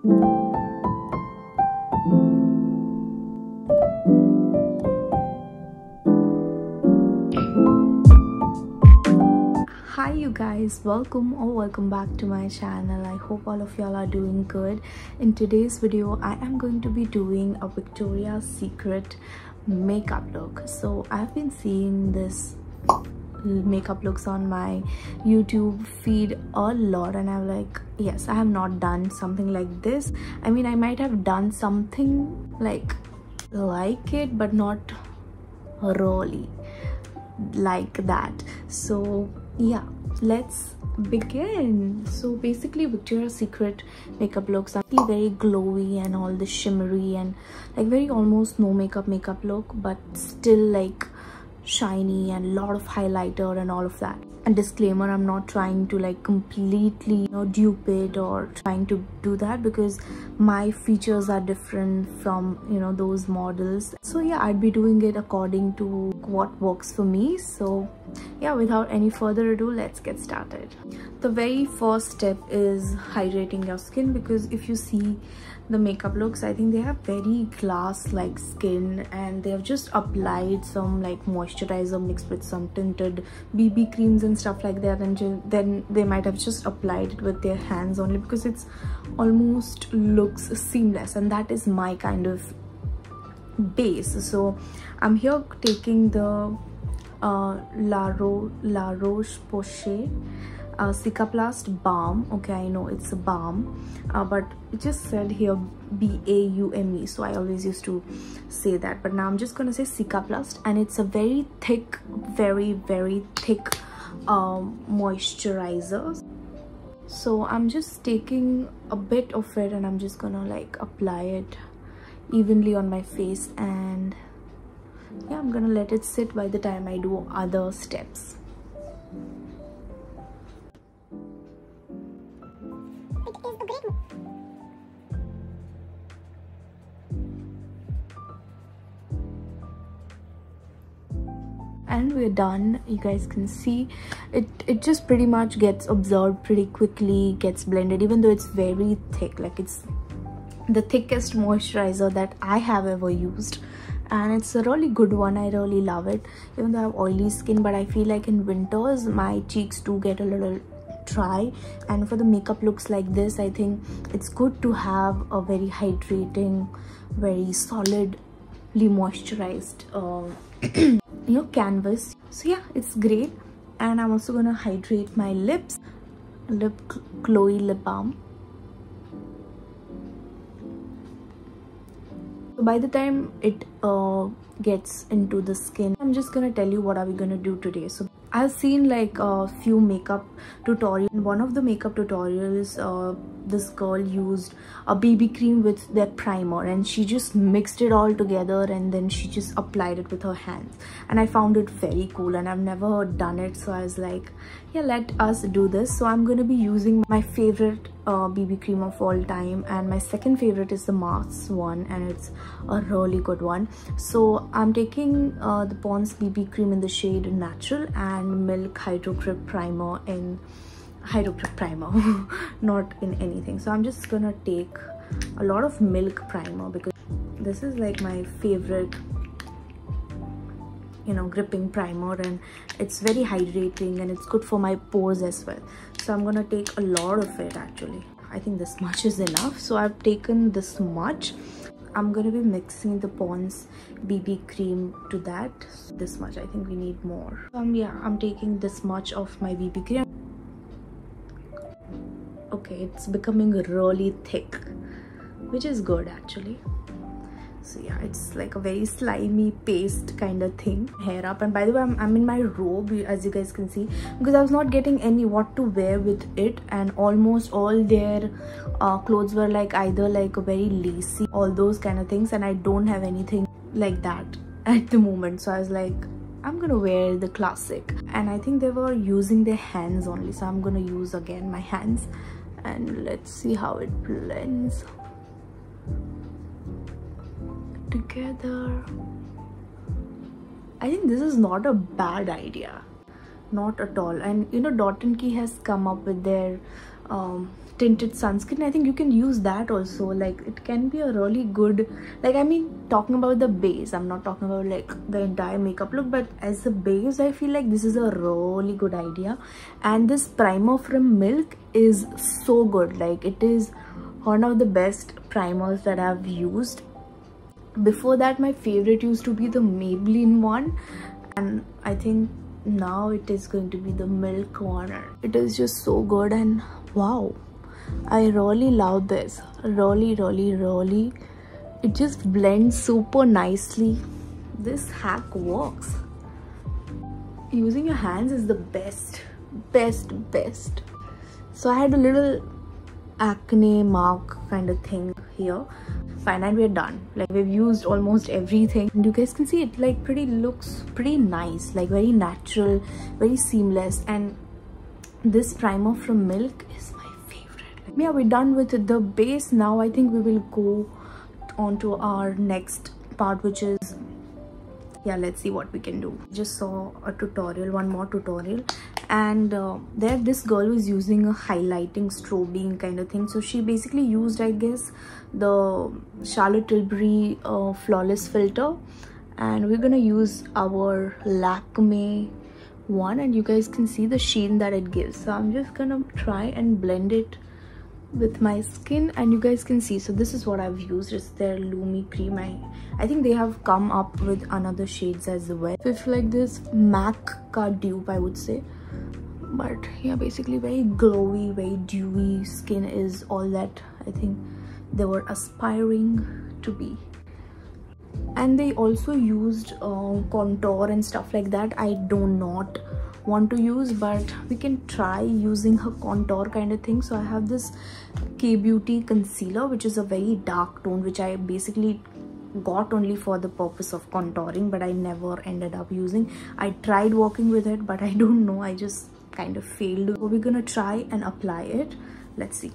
Hi you guys, welcome back to my channel. I hope all of y'all are doing good. In today's video I am going to be doing a Victoria's Secret makeup look. So I've been seeing this makeup looks on my YouTube feed a lot, and I'm like, yes, I have not done something like this. I mean, I might have done something like it, but not really like that. So yeah, let's begin. So basically Victoria's Secret makeup looks are very glowy and all the shimmery and like very almost no makeup look, but still like shiny and lot of highlighter and all of that. And disclaimer, I'm not trying to like completely dupe it or trying to do that, because my features are different from those models. So yeah, I'd be doing it according to what works for me. So yeah, without any further ado, let's get started. The very first step is hydrating your skin, because if you see the makeup looks, I think they have very glass like skin, and they have just applied some like moisturizer mixed with some tinted BB creams and stuff like that, and then they might have just applied it with their hands only, because it's almost looks seamless, and that is my kind of base. So I'm here taking the La Roche-Posay Cicaplast balm. Okay, I know it's a balm, but it just said here BAUME, so I always used to say that, but now I'm just gonna say Cicaplast, and it's a very thick, very thick moisturizer. So I'm just taking a bit of it and I'm just gonna like apply it evenly on my face, and yeah, I'm gonna let it sit by the time I do other steps. And we're done. You guys can see it just pretty much gets absorbed pretty quickly, gets blended, even though it's very thick. Like, it's the thickest moisturizer that I have ever used, and it's a really good one. I really love it, even though I have oily skin, but I feel like in winters my cheeks do get a little dry, and for the makeup looks like this, I think it's good to have a very hydrating, very solidly moisturized canvas. So yeah, it's great. And I'm also gonna hydrate my lips, Chloe lip balm. So by the time it gets into the skin, I'm just gonna tell you what are we gonna do today. So I've seen like a few makeup tutorials. In one of the makeup tutorials, this girl used a BB cream with their primer, and she just mixed it all together and then she just applied it with her hands, and I found it very cool, and I've never done it. So I was like, yeah, let us do this. So I'm going to be using my favorite BB cream of all time, and my second favorite is the Mars one, and it's a really good one. So I'm taking the Pond's BB cream in the shade Natural and Milk Hydro Grip Primer in Hydro Grip Primer not in anything. So I'm just gonna take a lot of Milk Primer, because this is like my favorite gripping primer, and it's very hydrating and it's good for my pores as well. So I'm gonna take a lot of it. Actually, I think this much is enough, so I've taken this much. I'm gonna be mixing the Pond's BB cream to that. This much, I think we need more. Yeah, I'm taking this much of my BB cream. Okay, it's becoming really thick, which is good actually. So yeah, it's like a very slimy paste kind of thing. Hair up. And by the way, I'm in my robe, as you guys can see, because I was not getting any what to wear with it, and almost all their clothes were like either like a very lacy, all those kind of things, and I don't have anything like that at the moment. So I was like, I'm gonna wear the classic, and I think they were using their hands only, so I'm gonna use again my hands, and let's see how it blends together. I think this is not a bad idea, not at all. And Dot & Key has come up with their tinted sunscreen. I think you can use that also. Like, it can be a really good, like, I mean, talking about the base, I'm not talking about like the entire makeup look, but as a base I feel like this is a really good idea. And this primer from Milk is so good. Like, it is one of the best primers that I've used. Before that, my favorite used to be the Maybelline one, and I think now it is going to be the Milk one. It is just so good, and wow, I really love this. Really, it just blends super nicely. This hack works. Using your hands is the best. So I had a little acne mark kind of thing here. Fine, and we're done. Like, we've used almost everything, and you guys can see it like looks pretty nice, like very natural, very seamless. And this primer from Milk is my favorite. Yeah, we're done with the base. Now I think we will go on to our next part, which is, yeah, let's see what we can do. Just saw a tutorial, one more tutorial, and there this girl was using a highlighting strobing kind of thing. So she basically used, I guess, the Charlotte Tilbury flawless filter, and we're gonna use our Lakme one, and you guys can see the sheen that it gives. So I'm just gonna try and blend it with my skin, and you guys can see. So this is what I've used. It's their Lumi cream. I think they have come up with another shades as well. So it's like this MAC ka dupe, I would say. But yeah, basically very glowy, very dewy skin is all that I think they were aspiring to be. And they also used contour and stuff like that. I do not want to use, but we can try using her contour kind of thing. So I have this K-Beauty concealer, which is a very dark tone, which I basically got only for the purpose of contouring, but I never ended up using. I tried working with it, but I don't know, I just kind of failed. So we're gonna try and apply it. Let's see.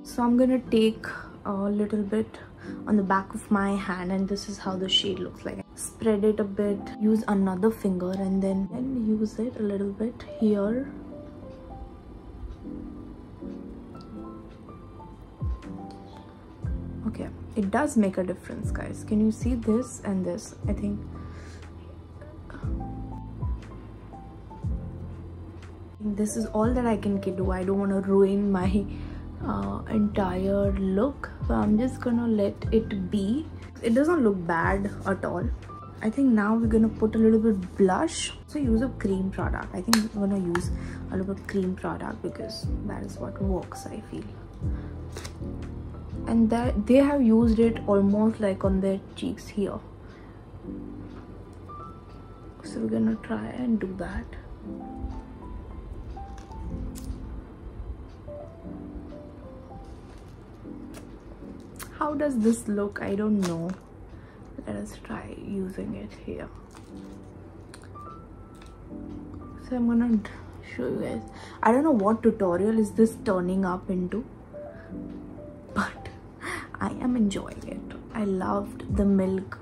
So I'm gonna take a little bit on the back of my hand, and this is how the shade looks like. Spread it a bit, use another finger, and then use it a little bit here. Okay, it does make a difference, guys. Can you see this and this? I think this is all that I can do. I don't want to ruin my entire look, so I'm just gonna let it be. It doesn't look bad at all. I think now we're gonna put a little bit blush. So use a cream product. I think we're gonna use a little bit cream product because that is what works, I feel. And that they have used it almost like on their cheeks here. So we're gonna try and do that. How does this look? I don't know. Let us try using it here. So I'm gonna show you guys. I don't know what tutorial is this turning up into, but I am enjoying it. I loved the Milk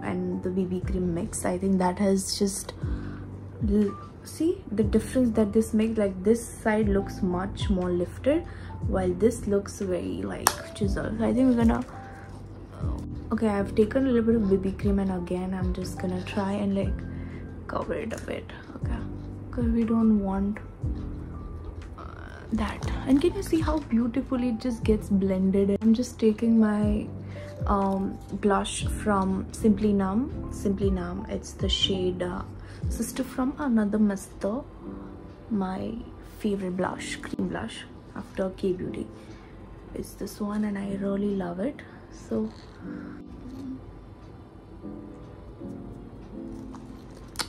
and the BB cream mix. I think that has just, see the difference that this makes. Like, this side looks much more lifted, while this looks very like chiseled. I think we're gonna okay, I've taken a little bit of BB cream, and again I'm just gonna try and like cover it a bit, okay, because we don't want that. And can you see how beautifully it just gets blended? I'm just taking my blush from Simply Numb. It's the shade Sister from Another Mister, my favorite blush, cream blush after K-Beauty. It's this one, and I really love it. So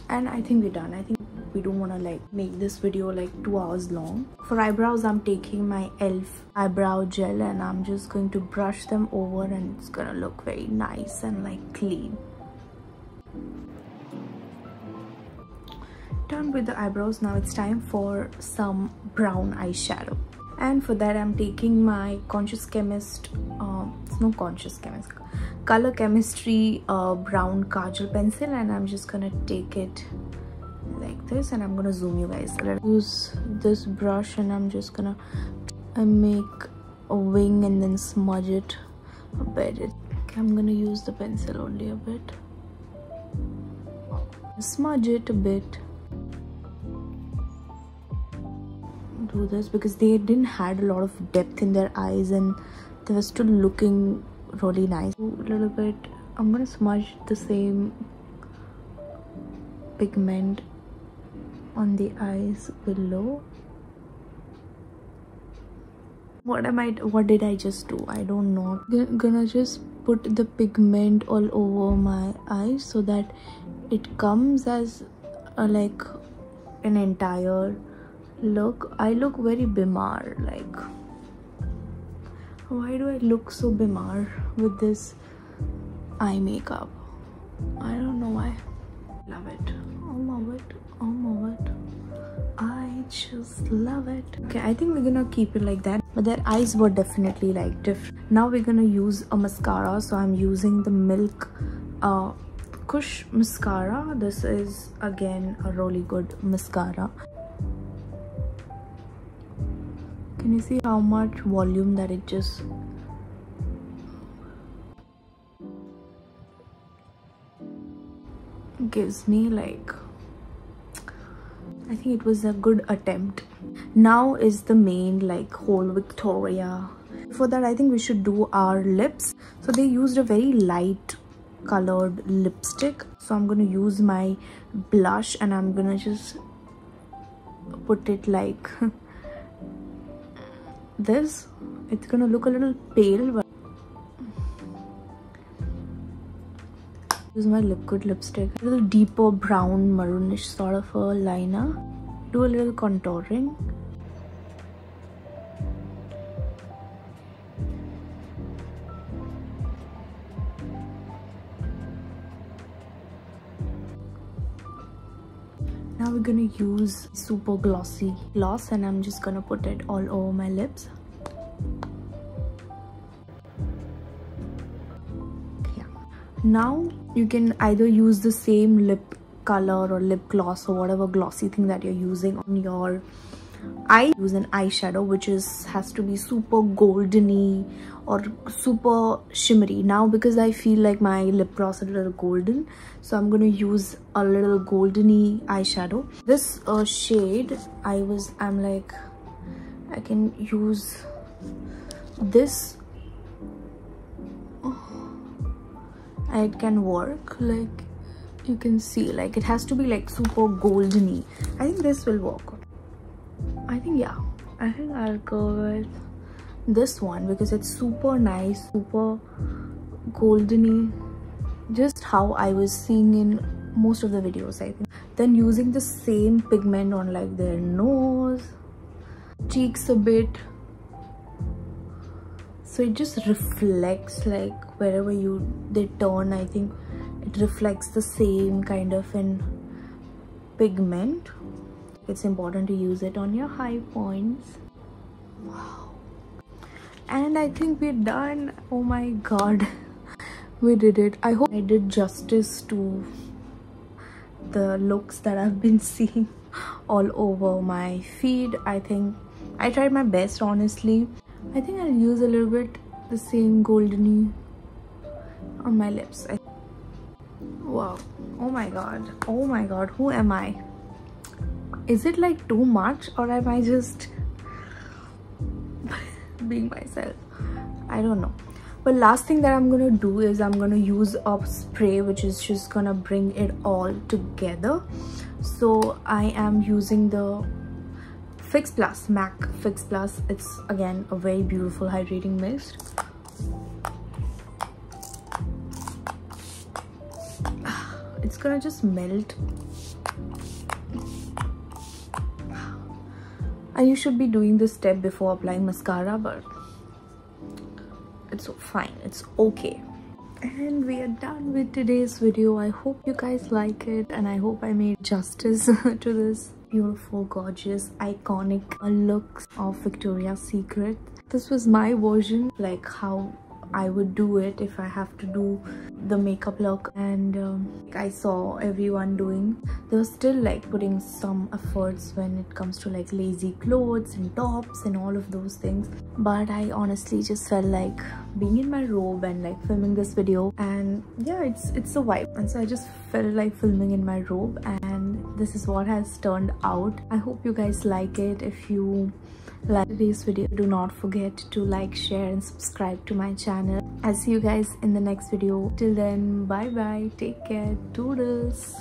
and I think we're done. I think we don't want to like make this video like 2 hours long. For eyebrows, I'm taking my e.l.f. eyebrow gel, and I'm just going to brush them over, and it's gonna look very nice and like clean. Done with the eyebrows. Now it's time for some brown eyeshadow, and for that I'm taking my Conscious Chemist Color Chemistry brown kajal pencil, and I'm just gonna take it like this, and I'm gonna zoom you guys. Let's use this brush, and I'm just gonna I make a wing and then smudge it a bit. Okay, I'm gonna use the pencil only a bit. Smudge it a bit. Do this because they didn't had a lot of depth in their eyes and they were still looking really nice. A little bit. I'm gonna smudge the same pigment on the eyes below. What did I just do? I don't know. Gonna just put the pigment all over my eyes so that it comes as like an entire look. I look very bimar, like why do I look so bimar with this eye makeup? I don't know why. Love it. I just love it. Okay, I think we're gonna keep it like that, but their eyes were definitely like different. Now we're gonna use a mascara, so I'm using the Milk Kush mascara. This is again a really good mascara. Can you see how much volume that it just gives me? Like, I think it was a good attempt. Now is the main like whole Victoria. For that, I think we should do our lips. So they used a very light colored lipstick, so I'm gonna use my blush and I'm gonna just put it like this. It's gonna look a little pale, but use my liquid lipstick, a little deeper brown maroonish sort of a liner. Do a little contouring. Now we're gonna use super glossy gloss and I'm just gonna put it all over my lips. Yeah. Now you can either use the same lip color or lip gloss or whatever glossy thing that you're using on your eye. Use an eyeshadow which has to be super goldeny or super shimmery. Now because I feel like my lip gloss is a little golden, so I'm gonna use a little goldeny eyeshadow. This shade I'm like, I can use this. It can work, like you can see, like it has to be like super goldeny. I think this will work. I think I'll go with this one because it's super nice, super goldeny, just how I was seeing in most of the videos, I think. Then using the same pigment on like their nose, cheeks a bit, so it just reflects like wherever they turn. I think it reflects the same kind of an pigment. It's important to use it on your high points. Wow. And I think we're done. Oh my god, we did it. I hope I did justice to the looks that I've been seeing all over my feed. I think I tried my best, honestly. I think I'll use a little bit the same goldeny on my lips. Wow. Oh my god, who am I? Is it like too much or am I just being myself? I don't know. But last thing that I'm gonna do is I'm gonna use a spray which is just gonna bring it all together. So I am using the Fix Plus, MAC Fix Plus. It's again a very beautiful hydrating mist. It's gonna just melt. And you should be doing this step before applying mascara, but it's fine, it's okay. And we are done with today's video. I hope you guys like it and I hope I made justice to this beautiful, gorgeous, iconic looks of Victoria's Secret. This was my version, like how I would do it if I have to do the makeup look. And I saw everyone doing, they were still like putting some efforts when it comes to like lazy clothes and tops and all of those things, but I honestly just felt like being in my robe and like filming this video. And yeah, it's a vibe, and so I just felt like filming in my robe, and this is what has turned out. I hope you guys like it. If you like today's video, do not forget to like, share and subscribe to my channel. I'll see you guys in the next video. Till then, bye bye, take care, toodles.